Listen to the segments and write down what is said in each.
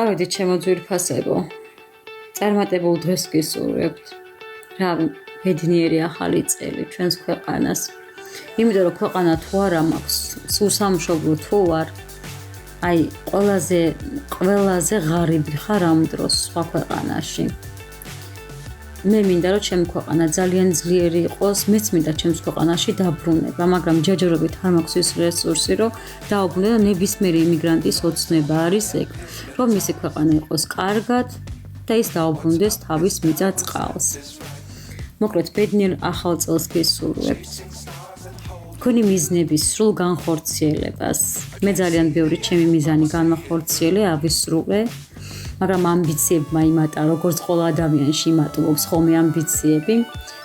ავედით ჩემო ძვირფასებო, წარმატებულ დღეს გისურვებთ. რავი, ბედნიერი ახალი წელი ჩვენს ქვეყანას. იმიტომ რომ ქვეყანა თუ არა მაქვს, სულსამშობლო თუ არ, აი ყველაზე ღარიბი ხარ ამ დროს სხვა ქვეყანაში. მე მინდა რომ ჩემი ქვეყანა ძალიან ძლიერი იყოს, მეც მინდა ჩემს ქვეყანაში დაბრუნება, მაგრამ ჯაჯარობით არ მაქვს ის რესურსი, რომ დაუბრუნდე და ნებისმიერი იმიგრანტის ოცნება არის ეგ, რომ მისი ქვეყანა იყოს კარგად და ის დაუბრუნდეს თავის მიწა წყალს. მოკლედ, ბედნიერ ახალ წელს გისურვებთ. თქვენი მიზნების სრულ განხორციელებას. მე ძალიან ბევრი ჩემი მიზანი განახორციელე, ავისრულე. მაგრამ ამბიციებმა იმატა, როგორც ყველა ადამიანში იმატულობს ხოლმე ამბიციები.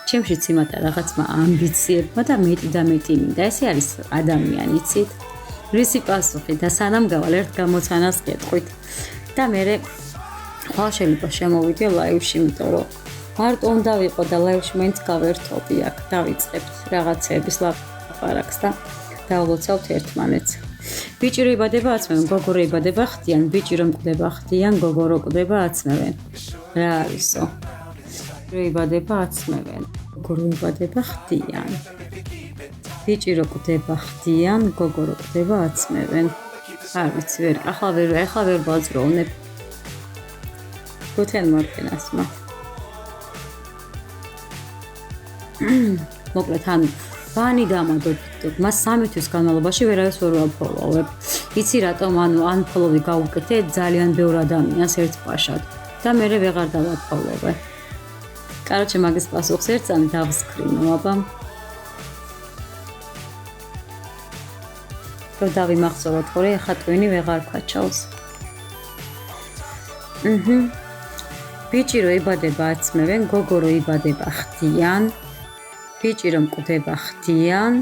ჩემშიც იმატა რაღაცმა ამბიციებმა და მეტი და მეტი მინდა. ესე არის ადამიანი, იცით? რისი პასუხი და სანამ გავალ ერთ გამოცანას გეტყვით. და მე ხვალ შეიძლება შემოვიდე ლაივში, იმიტომ რომ მარტო უნდა ვიყო და ლაივში მაინც გავერთობი აქ, დავიწყებთ რაღაცების ლაპარაკს და დავლოცავთ ერთმანეთს. ბიჭი რო იბადება აცმევენ, გოგო რო იბადება ხდიან, ბიჭი რომ კვდება ხდიან, გოგო რო კვდება აცმევენ. რა არისო? რო იბადება აცმევენ, გოგო რო იბადება ხდიან. ბიჭი რო კვდება ხდიან, გოგო რო კვდება აცმევენ. არ ვიცი, ახლა ვერ ბაზროვნებ. გუთენ მორგენასმა. მოკლედ, ანუ ბანი დამაგოთ, მას 3 თვის განმავლობაში ვერავის ვერ ვაფოლოვებ. იცი რატომ, ან ფოლოვი გავუკეთე ძალიან ბევრ ადამიანს ერთ პაშად და მე ვეღარ დავაფოლოვე. კაროჩე, მაგის პასუხს ერთსამი დავსკრინო, აბა. რომ დავიმახსოვროთ, ხოლე ახლა ტვინი ვეღარ ქვაჩავს. ბიჭი რო იბადება აცმევენ, გოგო რო იბადება ხდიან. ბიჭი რომ კვდება ხდიან,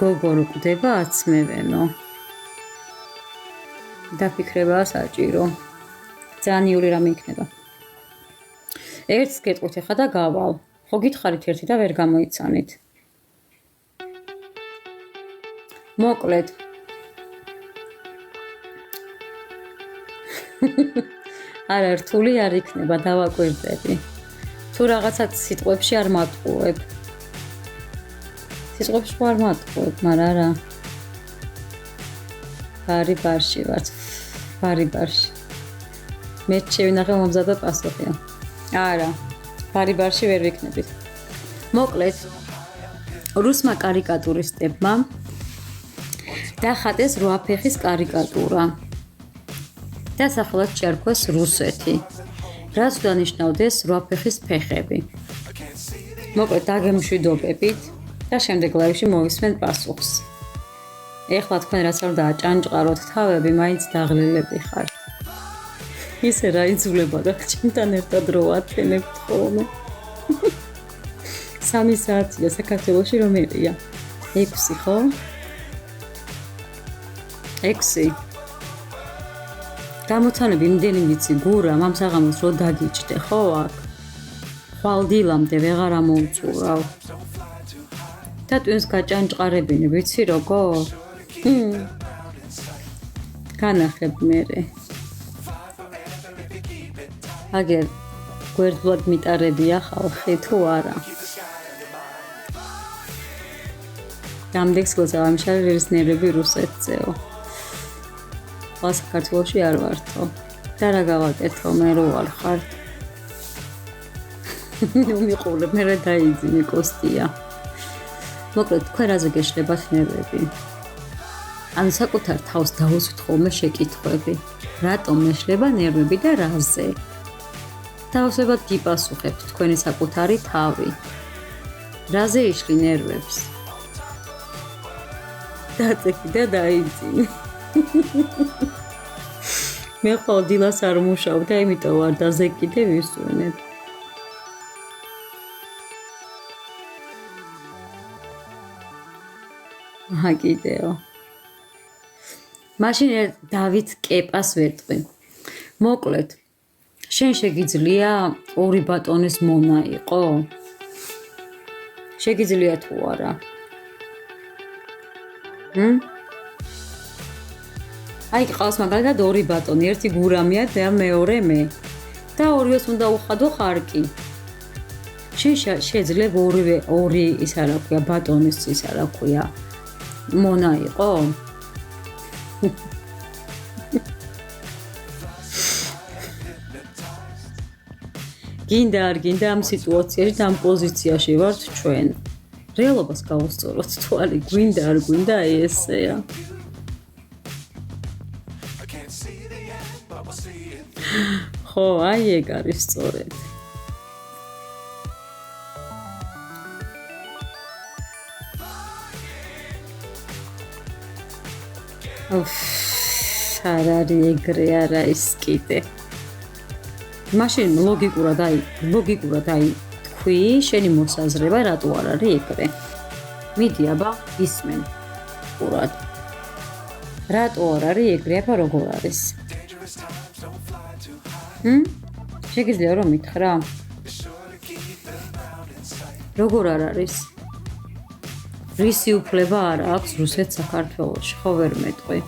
გოგო რო კვდება აცმევენო. დაფიქრებაა საჭირო. ძალიან იული რამე იქნება. ერთს გეტყვით ახლა და გავალ. ხო გითხარით ერთი და ვერ გამოიცანით. მოკლედ. არა რთული არ იქნება, დავაკვირდები. თუ რაღაცა სიტყვებში არ მატყუებ. სიტყვებში არ მატყუებ, მაგრამ არა. ბარი ბარში ვარ. ბარი ბარში. მე შევინახე მომზადა პასუხია. არა. ბარი ბარში ვერ ვიქნებით. მოკლედ, რუსმა კარიკატურისტებმა დახატეს 8 ფეხის კარიკატურა. და სახელად შეარქვეს რუსეთი. რაც დანიშნავდეს 8 ფეხის ფეხები. მოკლედ დაგემშვიდობებით და შემდეგ ლაივში მოვისმენთ პასუხს. ეხლა თქვენ რაც არ დააჭანჭყაროთ თავები, მაინც დაღლილები ხართ. ისე რა იზულება და ჩემთან ერთად რო ათენებთ ხოლმე. 3 საათია საქართველოში რომელია? 6 ხო? 6. გამოცანები იმდენი ვიცი გურა, ამ საღამოს რო დაგიჭდე, ხო აქ? ხვალ დილამდე ვეღარ ამოუწურავ. და ტვინს გაჭანჭყარებინე, ვიცი როგორ? განახებ მერე. აგერ გვერდულად მიტარებია ხალხი თუ არა? რამდენს გლოცავ შარირის რუსეთზეო. ხვალ საქართველოში არ ვართო. და რა გავაკეთო, მე რო ვარხარ. მიყოლებ, მე რა დაიძინე კოსტია. მოკლედ, თქვენ რაზე გეშლებათ ნერვები? ანუ საკუთარ თავს დავუსვით ხოლმე შეკითხვები. რატომ მეშლება ნერვები და რაზე? დავუსვებად გიპასუხებთ თქვენი საკუთარი თავი. რაზე იშლი ნერვებს? დაწექი და დაიძინე. მე ხვალ დილას არ მუშაობ და იმიტომ არ დაზეკიდე ვისვენებ. მაგიდეო. მაშინ დავით კეპას ვეტყვი. მოკლედ, შენ შეგიძლია 2 ბატონის მონა იყო? შეგიძლია თუ არა? აი ყავს მაგალითად ორი ბატონი, ერთი გურამია და მეორე მე. და ორივეს უნდა უხადო ხარკი. შეიძლება ორი ის არა ქვია ბატონის ის არა ქვია. მონა იყო? გინდა არ გინდა ამ სიტუაციაში და ამ პოზიციაში ვართ ჩვენ. რეალობას გავუსწოროთ თვალი, გვინდა არ გვინდა აი ესეა. ხო, აი ეგ არის სწორედ. არ არის ეგრე არა ის კიდე. მაშინ ლოგიკურად აი თქვი, შენი მოსაზრება რატო არ არის ეგრე. მიდი აბა ისმენ. ყურად. რატო არ არის ეგრე, აბა როგორ არის? შეგიძლია რომ მითხრა? როგორ არ არის? რისი უფლება არ აქვს რუსეთს საქართველოში, ხო ვერ მეტყვი?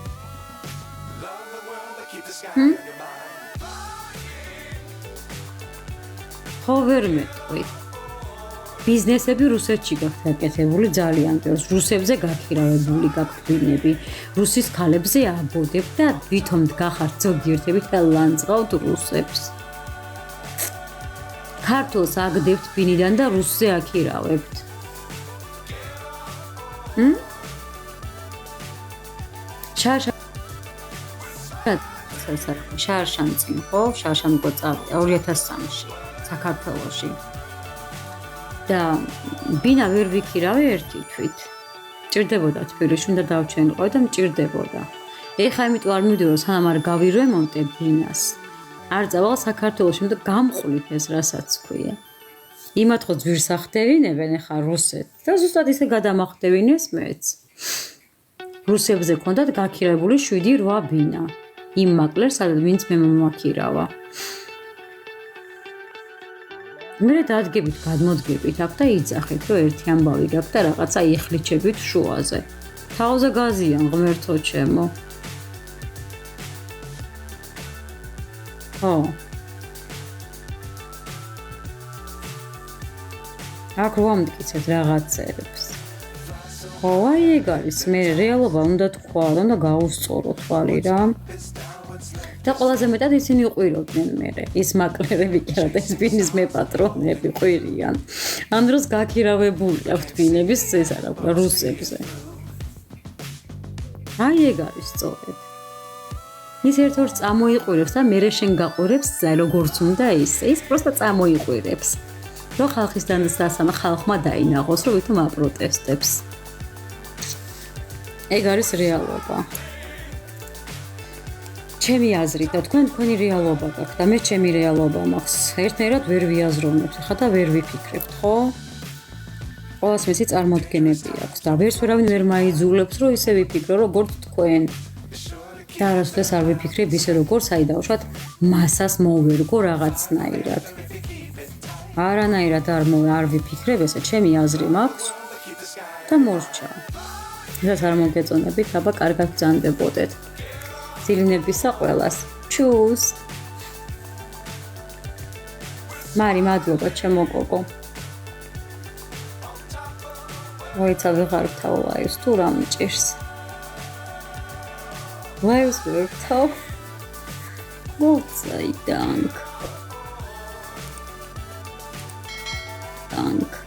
ხო ვერ მეტყვი? ბიზნესები რუსეთში გაქვთ გაკეთებული ძალიან ბევრს, რუსებზე გაქირავებული გაქვთ ბინები, რუსის ქალებზე აბოდებ და ვითომ გახართ ზოგიერთებით და ლანძღავთ რუსებს. ქართულს აგდებთ ბინიდან და რუსზე აქირავებთ. შარშან წინ ხო? შარშან გოწავდა 2003-ში საქართველოში. და ბინა ვერ ვიქირავე ერთი თვით. ჭირდებოდა თბილისში უნდა დავჩენილიყო და მჭირდებოდა. ეხლა იმიტომ არ მივიდორო სანამ არ გავირემონტე ბინას. არ წავალ საქართველოში და გამყვლით ეს რასაც ქვია. იმათ ხო ძვირს ახდევინებენ ეხლა რუსეთს და ზუსტად ისე გადამახდევინეს მეც. რუსებზე ქონდათ გაქირებული 7-8 ბინა. იმ მაკლერს სადაც ვინც მე მომაქირავა. მე დადგებით გადმოდგებით აქ და იძახით რომ ერთი ამბავი გაქვს და რაღაცა იხლიჩებით შუაზე. თავზე გაზიან ღმერთო ჩემო. ხო. აქ ვამტკიცეთ რაღაცებს. ხო, აი ეგ არის, მე რეალობა უნდა თქვა, უნდა გაუსწორო თვალი რა. და ყველაზე მეტად ისინი უყვიროდნენ მე. ის მაკლერები კი არა და ის ბინის მე პატრონები ყვირიან. ამ დროს გაქირავებული აქვთ ბინების ეს არა რუსებზე. აი ეგ არის სწორედ. ის ერთ-ერთ წამოიყვირებს და მე შენ გაყვირებს როგორც უნდა ისე. ის პროსტა წამოიყვირებს. რომ ხალხისგან დასამა ხალხმა დაინაღოს, რომ ვითომ აპროტესტებს. ეგ არის რეალობა. ჩემი აზრით და თქვენი რეალობა გაქვთ და მე ჩემი რეალობა მაქვს. ერთნაირად ვერ ვიაზროვნებთ ხა და ვერ ვიფიქრებთ, ხო? ყოველს მისი წარმოდგენები აქვს და ვერც ვერავინ ვერ მაიძულებს, რომ ისე ვიფიქრო, როგორც თქვენ. და არასდროს არ ვიფიქრებ ისე როგორც აი დავუშვათ მასას მოვერგო რაღაცნაირად. არანაირად არ ვიფიქრებ, ესე ჩემი აზრი მაქვს და მორჩა. ეს არ მოგეწონებით, აბა კარგად გძანდებოდეთ. ძილინებისა ყველას. ჩუს. მარი, მადლობა ჩემო გოგო. მოიცა ვეღარ ვთავ ლაივს, თუ რა მჭირს. ლაივს ვერ ვთავ. Gott sei Dank. Dank.